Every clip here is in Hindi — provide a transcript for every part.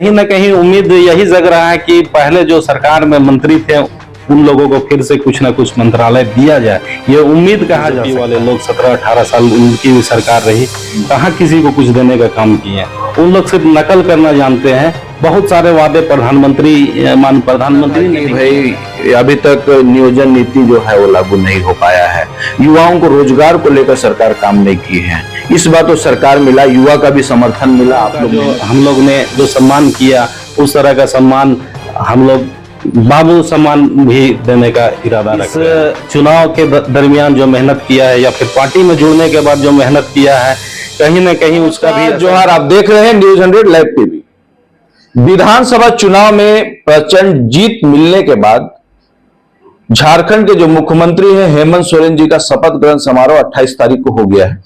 कहीं ना कहीं उम्मीद यही जग रहा है कि पहले जो सरकार में मंत्री थे उन लोगों को फिर से कुछ ना कुछ मंत्रालय दिया जाए, ये उम्मीद कहा जा सकता है। वाले लोग 17-18 साल उनकी भी सरकार रही, कहाँ किसी को कुछ देने का काम किए हैं। उन लोग सिर्फ नकल करना जानते हैं। बहुत सारे वादे प्रधानमंत्री ने भाई अभी तक नियोजन नीति जो है वो लागू नहीं हो पाया है। युवाओं को रोजगार को लेकर सरकार काम नहीं की है। इस बार तो सरकार मिला, युवा का भी समर्थन मिला। हम लोग ने जो सम्मान किया उस तरह का सम्मान हम लोग बाबू सम्मान भी देने का इरादा रखते हैं। चुनाव के दरमियान जो मेहनत किया है या फिर पार्टी में जुड़ने के बाद जो मेहनत किया है, कहीं ना कहीं उसका भी जोहार। आप देख रहे हैं न्यूज़ 100 लाइव टीवी। विधानसभा चुनाव में प्रचंड जीत मिलने के बाद झारखंड के जो मुख्यमंत्री हैं हेमंत सोरेन जी का शपथ ग्रहण समारोह 28 तारीख को हो गया है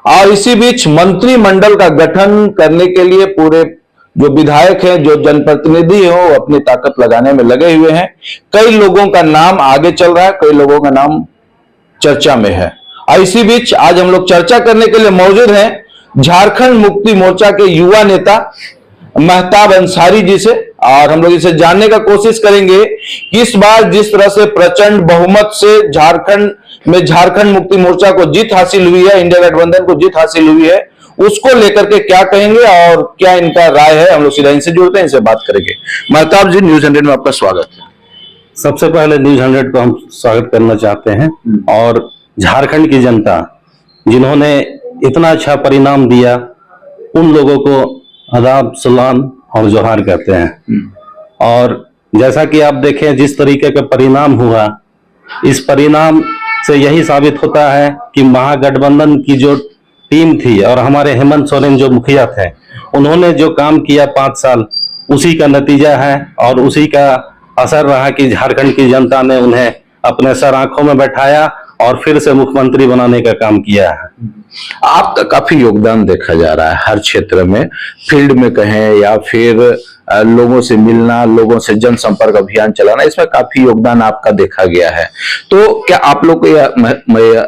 और इसी बीच मंत्रिमंडल का गठन करने के लिए पूरे जो विधायक हैं, जो जनप्रतिनिधि हैं, वो अपनी ताकत लगाने में लगे हुए हैं। कई लोगों का नाम आगे चल रहा है, कई लोगों का नाम चर्चा में है। और इसी बीच आज हम लोग चर्चा करने के लिए मौजूद हैं झारखंड मुक्ति मोर्चा के युवा नेता महताब अंसारी जी से, और हम लोग इसे जानने का कोशिश करेंगे कि इस बार जिस तरह से प्रचंड बहुमत से झारखंड मुक्ति मोर्चा को जीत हासिल हुई है, इंडिया गठबंधन को जीत हासिल हुई है, उसको लेकर के क्या कहेंगे और क्या इनका राय है। हम लोग सीधा इनसे जुड़ते हैं, इनसे बात करेंगे। महताब जी, न्यूज़ 100 में आपका स्वागत है। सबसे पहले न्यूज़ 100 को हम स्वागत करना चाहते हैं और झारखंड की जनता जिन्होंने इतना अच्छा परिणाम दिया उन लोगों को आदाब, सलाम और जोहार कहते हैं। और जैसा कि आप देखें जिस तरीके का परिणाम हुआ, इस परिणाम से यही साबित होता है कि महागठबंधन की जो टीम थी और हमारे हेमंत सोरेन जो मुखिया थे, उन्होंने जो काम किया 5 साल, उसी का नतीजा है और उसी का असर रहा कि झारखंड की जनता ने उन्हें अपने सर आंखों में बैठाया और फिर से मुख्यमंत्री बनाने का काम किया है। आपका काफी योगदान देखा जा रहा है हर क्षेत्र में, फील्ड में कहें या फिर लोगों से मिलना, लोगों से जनसंपर्क अभियान चलाना, इसमें काफी योगदान आपका देखा गया है। तो क्या आप लोग को यह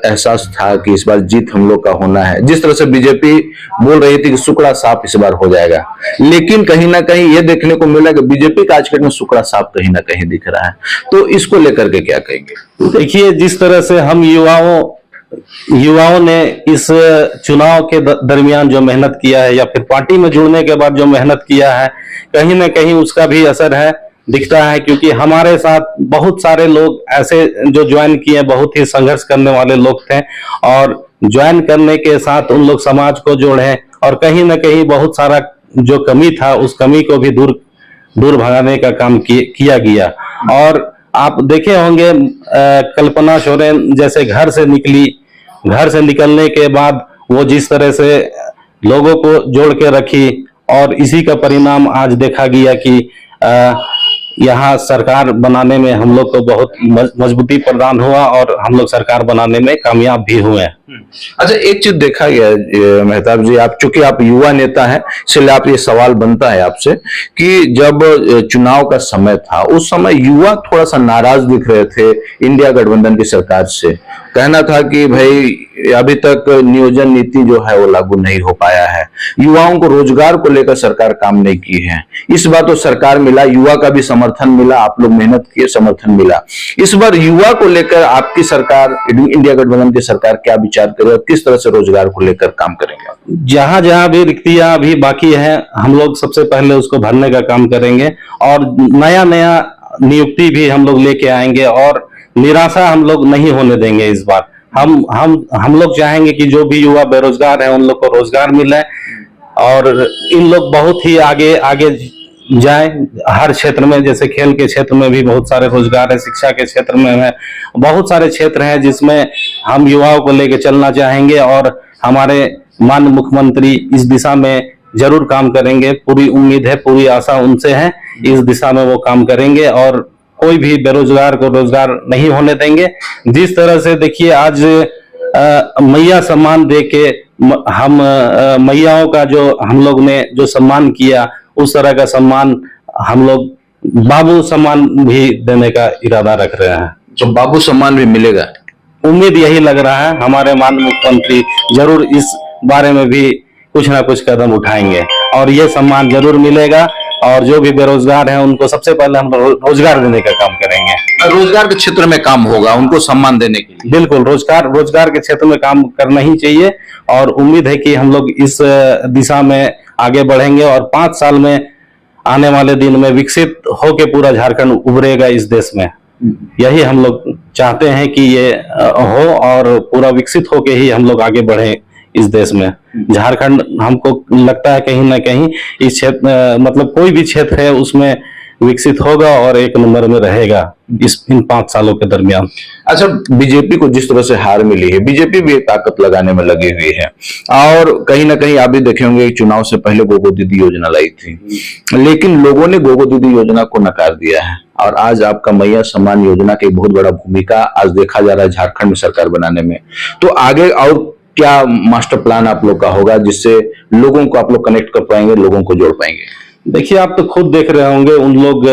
एहसास था कि इस बार जीत हम लोग का होना है? जिस तरह से बीजेपी बोल रही थी कि सुकड़ा साफ इस बार हो जाएगा, लेकिन कहीं ना कहीं ये देखने को मिला कि बीजेपी का आज के दिन में सुकड़ा साफ कहीं ना कहीं दिख रहा है। तो इसको लेकर के क्या कहेंगे? देखिए, जिस तरह से हम युवाओं ने इस चुनाव के दरमियान जो मेहनत किया है या फिर पार्टी में जुड़ने के बाद जो मेहनत किया है, कहीं ना कहीं उसका भी असर है, दिखता है। क्योंकि हमारे साथ बहुत सारे लोग ऐसे जो ज्वाइन किए, बहुत ही संघर्ष करने वाले लोग थे और ज्वाइन करने के साथ उन लोग समाज को जोड़े और कहीं ना कहीं बहुत सारा जो कमी था उस कमी को भी दूर भगाने का काम किया गया। और आप देखे होंगे कल्पना सोरेन जैसे घर से निकलने के बाद वो जिस तरह से लोगों को जोड़ के रखी और इसी का परिणाम आज देखा गया कि यहाँ सरकार बनाने में हम लोग को बहुत मजबूती प्रदान हुआ और हम लोग सरकार बनाने में कामयाब भी हुए। अच्छा, एक चीज देखा गया महताब जी, आप चूंकि आप युवा नेता हैं, इसलिए आप ये सवाल बनता है आपसे कि जब चुनाव का समय था उस समय युवा थोड़ा सा नाराज दिख रहे थे इंडिया गठबंधन की सरकार से। कहना था कि भाई अभी तक नियोजन नीति जो है वो लागू नहीं हो पाया है, युवाओं को रोजगार को लेकर सरकार काम नहीं की है। इस बार तो सरकार मिला, युवा का भी समर्थन मिला, आप लोग मेहनत किए, समर्थन मिला। इस बार युवा को लेकर आपकी सरकार, इंडिया गठबंधन की सरकार क्या विचार करे और किस तरह से रोजगार को लेकर काम करेंगे? जहां जहां भी रिक्तियां अभी बाकी है, हम लोग सबसे पहले उसको भरने का काम करेंगे और नया नियुक्ति भी हम लोग लेके आएंगे और निराशा हम लोग नहीं होने देंगे। इस बार हम लोग चाहेंगे कि जो भी युवा बेरोजगार है उन लोग को रोजगार मिले और इन लोग बहुत ही आगे जाए हर क्षेत्र में। जैसे खेल के क्षेत्र में भी बहुत सारे रोजगार है, शिक्षा के क्षेत्र में है, बहुत सारे क्षेत्र हैं जिसमें हम युवाओं को लेकर चलना चाहेंगे और हमारे माननीय मुख्यमंत्री इस दिशा में जरूर काम करेंगे। पूरी उम्मीद है, पूरी आशा उनसे है, इस दिशा में वो काम करेंगे और कोई भी बेरोजगार को रोजगार नहीं होने देंगे। जिस तरह से देखिए आज मैया सम्मान दे के हम मैयाओं का जो हम लोग ने जो सम्मान किया, उस तरह का सम्मान हम लोग बाबू सम्मान भी देने का इरादा रख रहे हैं। जो बाबू सम्मान भी मिलेगा, उम्मीद यही लग रहा है। हमारे माननीय मुख्यमंत्री जरूर इस बारे में भी कुछ ना कुछ कदम उठाएंगे और ये सम्मान जरूर मिलेगा। और जो भी बेरोजगार हैं उनको सबसे पहले हम रोजगार देने का काम करेंगे। रोजगार के क्षेत्र में काम होगा, उनको सम्मान देने के लिए। बिल्कुल, रोजगार के क्षेत्र में काम करना ही चाहिए और उम्मीद है कि हम लोग इस दिशा में आगे बढ़ेंगे और 5 साल में आने वाले दिन में विकसित होके पूरा झारखंड उभरेगा इस देश में। यही हम लोग चाहते हैं कि ये हो और पूरा विकसित होके ही हम लोग आगे बढ़े इस देश में। झारखंड हमको लगता है कहीं ना कहीं इस क्षेत्र मतलब कोई भी क्षेत्र है उसमें विकसित होगा और 1 नंबर में रहेगा इन 5 सालों के दरमियान। अच्छा, बीजेपी को जिस तरह से हार मिली है, बीजेपी भी एक ताकत लगाने में लगी हुई है और कहीं ना कहीं आप भी देखे होंगे चुनाव से पहले गोगो दीदी योजना लाई थी, लेकिन लोगों ने गोगो दीदी योजना को नकार दिया है और आज आपका मैया सम्मान योजना की बहुत बड़ा भूमिका आज देखा जा रहा है झारखंड में सरकार बनाने में। तो आगे और क्या मास्टर प्लान आप लोग का होगा जिससे लोगों को आप लोग कनेक्ट कर पाएंगे, लोगों को जोड़ पाएंगे? देखिए, आप तो खुद देख रहे होंगे उन लोग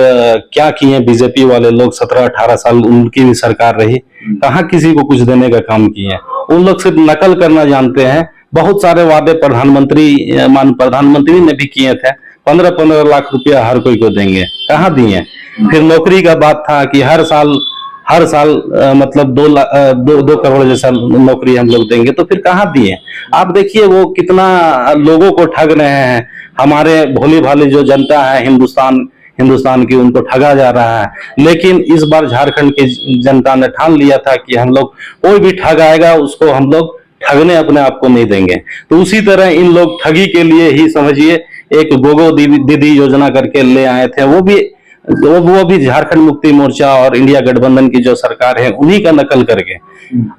क्या किए, बीजेपी वाले लोग 17-18 साल उनकी भी सरकार रही, कहाँ किसी को कुछ देने का काम किए। उन लोग सिर्फ नकल करना जानते हैं। बहुत सारे वादे प्रधानमंत्री ने भी किए थे, 15-15 लाख रुपया हर कोई को देंगे, कहाँ दिए। फिर नौकरी का बात था कि हर साल मतलब 2 करोड़ जैसा नौकरी हम लोग देंगे, तो फिर कहाँ दिए। आप देखिए वो कितना लोगों को ठग रहे हैं। हमारे भोली भाली जो जनता है हिंदुस्तान की, उनको ठगा जा रहा है। लेकिन इस बार झारखंड की जनता ने ठान लिया था कि हम लोग कोई भी ठग आएगा उसको हम लोग ठगने अपने आप को नहीं देंगे। तो उसी तरह इन लोग ठगी के लिए ही समझिए एक गोगो दीदी योजना करके ले आए थे। वो भी झारखंड मुक्ति मोर्चा और इंडिया गठबंधन की जो सरकार है उन्हीं का नकल करके।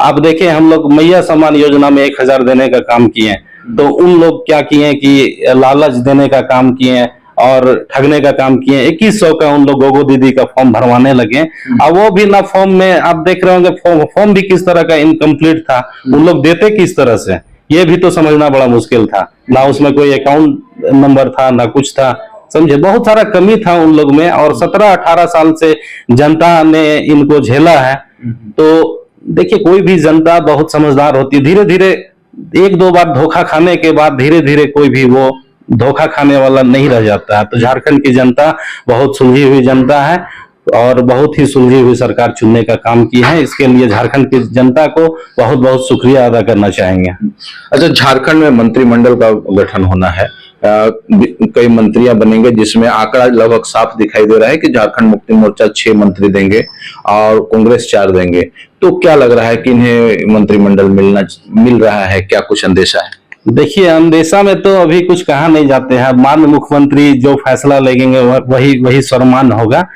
आप देखें, हम लोग मैया सम्मान योजना में 1000 देने का काम किए, तो उन लोग क्या किए कि लालच देने का काम किए और ठगने का काम किए। 2100 का उन लोग गोगो दीदी का फॉर्म भरवाने लगे। अब वो भी ना फॉर्म में आप देख रहे होंगे, फॉर्म भी किस तरह का इनकम्प्लीट था। उन लोग देते किस तरह से, ये भी तो समझना बड़ा मुश्किल था। ना उसमें कोई अकाउंट नंबर था, ना कुछ था, समझे। बहुत सारा कमी था उन लोग में और 17-18 साल से जनता ने इनको झेला है। तो देखिए, कोई भी जनता बहुत समझदार होती है। धीरे धीरे 1-2 बार धोखा खाने के बाद धीरे धीरे कोई भी वो धोखा खाने वाला नहीं रह जाता है। तो झारखंड की जनता बहुत सुलझी हुई जनता है और बहुत ही सुलझी हुई सरकार चुनने का काम की है। इसके लिए झारखंड की जनता को बहुत बहुत शुक्रिया अदा करना चाहेंगे। अच्छा, झारखंड में मंत्रिमंडल का गठन होना है, कई मंत्रियां बनेंगे, जिसमें आंकड़ा लगभग साफ दिखाई दे रहा है कि झारखंड मुक्ति मोर्चा 6 मंत्री देंगे और कांग्रेस 4 देंगे। तो क्या लग रहा है कि इन्हें मंत्रिमंडल मिल रहा है, क्या कुछ अंदेशा है? देखिए, अंदेशा में तो अभी कुछ कहा नहीं जाते हैं। माननीय मुख्यमंत्री जो फैसला लेंगे वही सर्वमान्य होगा।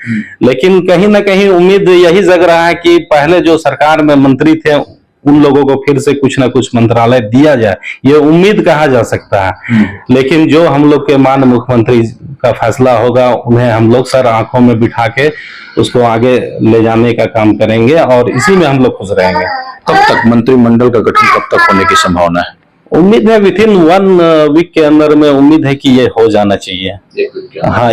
लेकिन कहीं ना कहीं उम्मीद यही जग रहा है कि पहले जो सरकार में मंत्री थे उन लोगों को फिर से कुछ ना कुछ मंत्रालय दिया जाए, ये उम्मीद कहा जा सकता है। लेकिन जो हम लोग के माननीय मुख्यमंत्री का फैसला होगा, उन्हें हम लोग सर आंखों में बिठा के उसको आगे ले जाने का काम करेंगे और इसी में हम लोग खुश रहेंगे। कब तक मंत्रिमंडल का गठन कब तक होने की संभावना है? उम्मीद है विथिन 1 वीक के अंदर में उम्मीद है कि ये हो जाना चाहिए।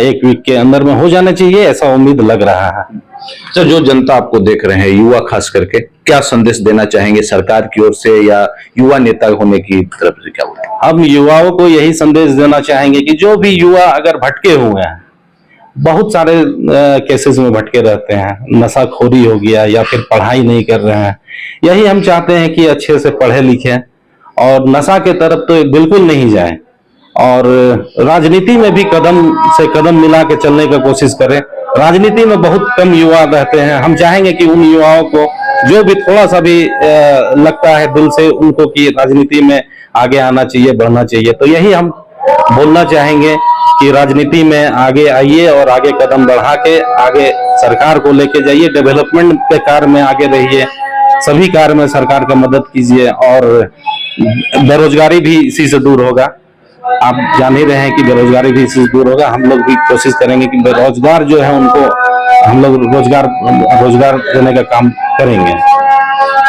1 वीक के अंदर में हो जाना चाहिए, ऐसा उम्मीद लग रहा है। सर, जो जनता आपको देख रहे हैं, युवा खास करके, क्या संदेश देना चाहेंगे सरकार की ओर से या युवा नेता होने की तरफ से? क्या बोलेंगे? हम युवाओं को यही संदेश देना चाहेंगे कि जो भी युवा अगर भटके हुए हैं, बहुत सारे केसेस में भटके रहते हैं, नशाखोरी हो गया या फिर पढ़ाई नहीं कर रहे हैं, यही हम चाहते हैं कि अच्छे से पढ़े लिखे और नशा के तरफ तो बिल्कुल नहीं जाए और राजनीति में भी कदम से कदम मिला के चलने की कोशिश करें। राजनीति में बहुत कम युवा रहते हैं। हम चाहेंगे कि उन युवाओं को जो भी थोड़ा सा भी लगता है दिल से उनको कि राजनीति में आगे आना चाहिए, बढ़ना चाहिए, तो यही हम बोलना चाहेंगे कि राजनीति में आगे आइए और आगे कदम बढ़ा के आगे सरकार को लेके जाइए। डेवलपमेंट के कार्य में आगे रहिए, सभी कार्य में सरकार का मदद कीजिए और बेरोजगारी भी इसी से दूर होगा। आप जान ही रहे हैं कि बेरोजगारी भी इसी से दूर होगा। हम लोग भी कोशिश करेंगे कि बेरोजगार जो है उनको हम लोग रोजगार देने का काम करेंगे।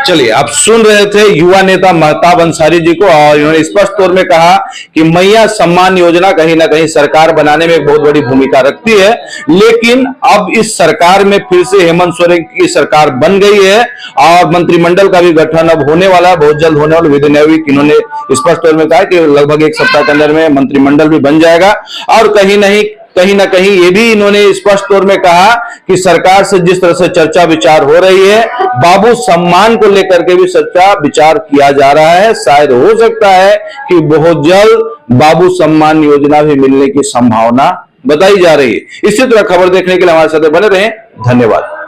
चलिए, आप सुन रहे थे युवा नेता महताब अंसारी जी को और इन्होंने स्पष्ट तौर में कहा कि मैया सम्मान योजना कहीं ना कहीं सरकार बनाने में एक बहुत बड़ी भूमिका रखती है। लेकिन अब इस सरकार में फिर से हेमंत सोरेन की सरकार बन गई है और मंत्रिमंडल का भी गठन अब होने वाला है, बहुत जल्द होने वाला। विदिन अ वीक इन्होंने स्पष्ट तौर में कहा कि लगभग 1 सप्ताह के अंदर में मंत्रिमंडल भी बन जाएगा और कहीं नहीं कहीं ना कहीं ये भी इन्होंने स्पष्ट तौर में कहा कि सरकार से जिस तरह से चर्चा विचार हो रही है, बाबू सम्मान को लेकर के भी चर्चा विचार किया जा रहा है। शायद हो सकता है कि बहुत जल्द बाबू सम्मान योजना भी मिलने की संभावना बताई जा रही है। इसी तरह खबर देखने के लिए हमारे साथ बने रहें। धन्यवाद।